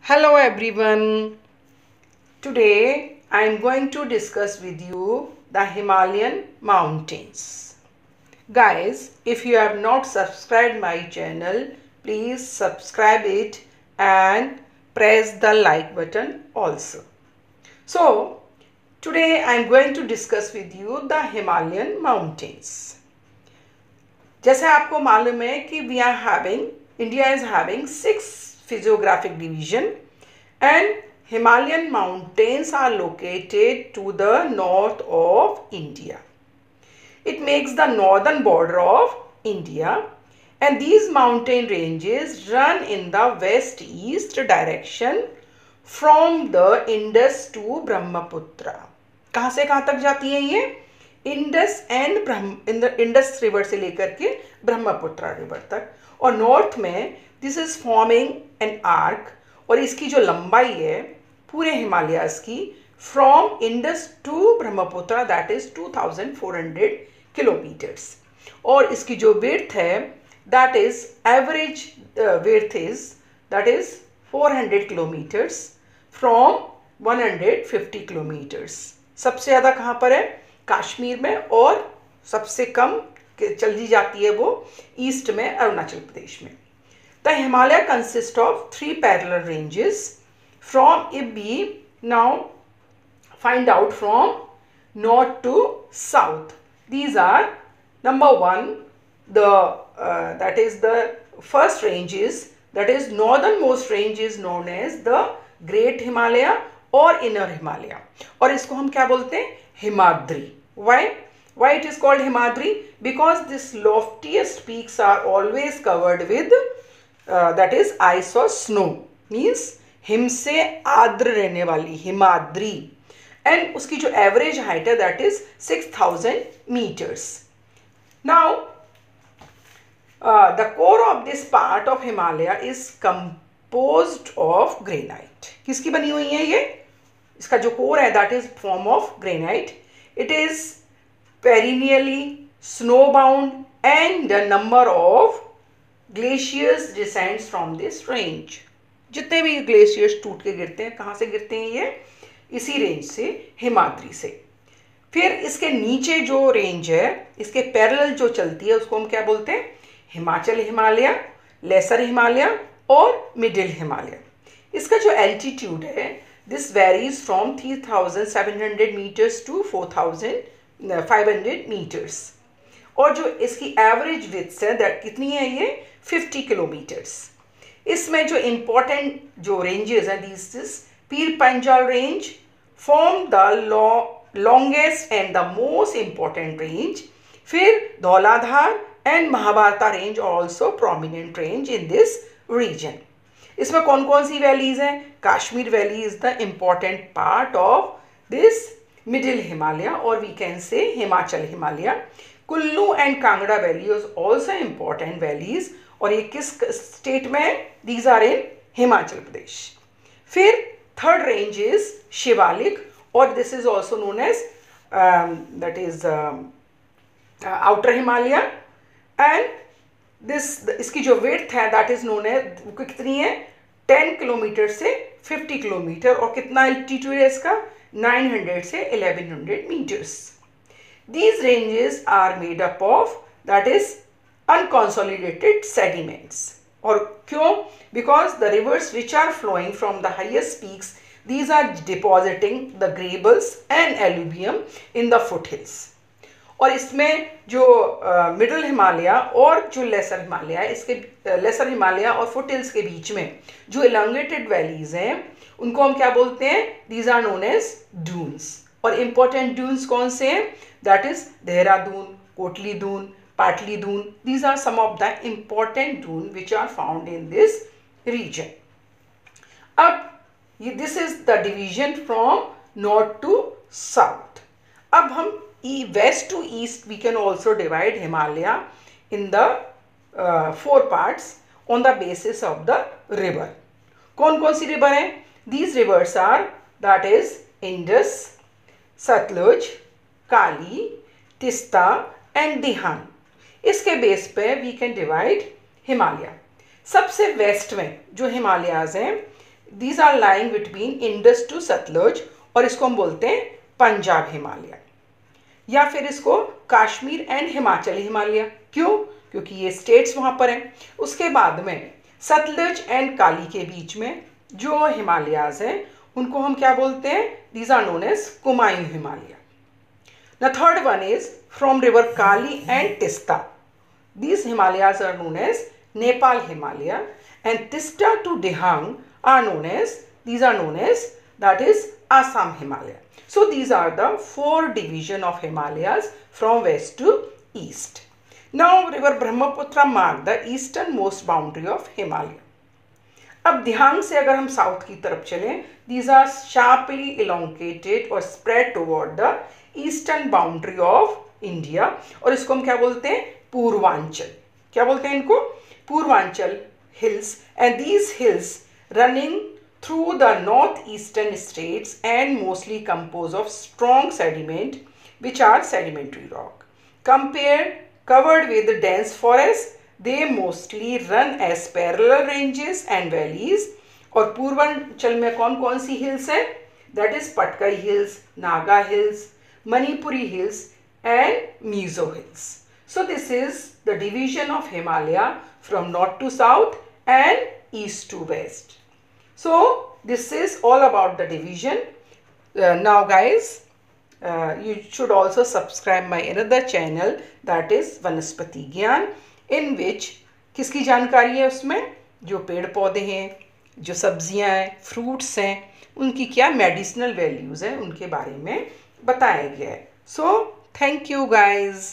Hello everyone. Today I am going to discuss with you the Himalayan mountains. Guys, if you have not subscribed my channel, please subscribe it and press the like button also. So, today I am going to discuss with you the Himalayan mountains. जैसे आपको मालूम है कि India is having 6 physiographic division and Himalayan mountains are located to the north of India. It makes the northern border of India and these mountain ranges run in the west-east direction from the Indus to Brahmaputra. कहाँ से कहाँ तक जाती है ये? Indus river से लेकर के ब्रह्मपुत्र रिवर तक, और नॉर्थ में this is forming an arc, और इसकी जो लंबाई है पूरे हिमालयाज की from Indus to Brahmaputra that is 2400 kilometres, और इसकी जो विड्थ है that is average width is that is 400 kilometres from 150 kilometres. सबसे ज़्यादा कहाँ पर है? कश्मीर में, और सबसे कम चली जाती है वो ईस्ट में, अरुणाचल प्रदेश में. The Himalaya consist of 3 parallel ranges from if we now find out from north to south. These are number 1 that is the first range is, that is northernmost range is known as the Great Himalaya और Inner Himalaya, और इसको हम क्या बोलते हैं? Himadri. Why it is called Himadri? Because this loftiest peaks are always covered with that is ice or snow, means him से आर्द्र रहने वाली हिमाद्री, and उसकी जो एवरेज हाइट है that is 6000 meters. Now the core of this part of Himalaya is composed of granite. किसकी बनी हुई है ये? इसका जो कोर है that is form of granite. It is perennially snow bound and the number of glaciers descends from this range. जितने भी ग्लेशियर्स टूट के गिरते हैं, कहाँ से गिरते हैं ये? इसी रेंज से, हिमाद्री से. फिर इसके नीचे जो रेंज है, इसके पैरेलल जो चलती है, उसको हम क्या बोलते हैं? हिमाचल हिमालय, लेसर हिमालय और मिडिल हिमालय. इसका जो एल्टीट्यूड है this varies from 3700 meters to 4500 meters, और जो इसकी एवरेज विड्थ है दैट कितनी है ये? 50 किलोमीटर्स. इसमें जो इम्पोर्टेंट जो रेंजेस हैं, this is Pir Panjal range form the longest and the most important range. फिर Dhauladhar and Mahabharata range also prominent range in this region. इसमें कौन कौन सी वैलीज हैं? Kashmir valley is the important part of this middle Himalaya, और we can say Himachal Himalaya. Kullu and Kangra valley is also important valleys, और ये किस स्टेट में है? These are in Himachal Pradesh. फिर थर्ड रेंज इज शिवालिक, और this is also known as that is outer Himalaya, and इसकी जो विड्थ है दैट इज नोन है, कितनी है? 10 किलोमीटर से 50 किलोमीटर, और कितना एल्टीट्यूड है इसका? 900 से 1100 meters. These ranges are made up of that is unconsolidated sediments. और क्यों? Because the rivers which are flowing from the highest peaks, these are depositing the gravels and alluvium in the foot hills. और इसमें जो middle Himalaya और जो laser Himalaya है, इसके laser Himalaya और फुट हिल्स के बीच में जो इलांगेटेड वैलीज हैं, उनको हम क्या बोलते हैं? These are known as doons. और इम्पोर्टेंट डून्स कौन से हैं? That is Dehradun, Kotli Doon, Patli Doon. These are some of the important doon which are found in this region. अब this is the division from north to south. अब हम west to east we can also divide Himalaya in the 4 parts on the basis of the river. कौन कौन सी river हैं? These rivers are that is Indus, Satluj, Kali, Tista and Dihan. इसके बेस पे we can divide Himalaya. सबसे west में जो हिमालयाज हैं, these are lying between Indus to Sutlej, और इसको हम बोलते हैं पंजाब हिमालय, या फिर इसको कश्मीर एंड हिमाचल हिमालय। क्यों? क्योंकि ये स्टेट्स वहाँ पर हैं। उसके बाद में सतलुज एंड काली के बीच में जो हिमालयाज हैं उनको हम क्या बोलते हैं? These are known as Kumaon Himalaya. The third one is from river Kali and Teesta, these Himalayas are known as Nepal Himalaya, and Tista to Dihang are known as, these are known as, that is Assam Himalaya. So these are the 4 division of Himalayas from west to east. Now river Brahmaputra mark the easternmost boundary of Himalaya. अब दिहांग से अगर हम south की तरफ चलें, these are sharply elongated or spread toward the eastern boundary of India, और इसको हम क्या बोलते हैं? पूर्वांचल। क्या बोलते हैं इनको? Purvanchal hills, and these hills running through the north eastern states and mostly compose of strong sediment which are sedimentary rock covered with dense forest. They mostly run as parallel ranges and valleys. और पूर्वांचल में कौन कौन सी hills हैं? That is Patkai hills, Naga hills, Manipuri hills and Mizo hills. So this is the division of Himalaya from north to south and east to west. So this is all about the division. Now guys, you should also subscribe my another channel, that is वनस्पति ज्ञान, in which किसकी जानकारी है? उसमें जो पेड़ पौधे हैं, जो सब्जियां हैं, फ्रूट्स हैं, उनकी क्या मेडिसिनल वैल्यूज़ हैं, उनके बारे में बताया गया है. So thank you guys.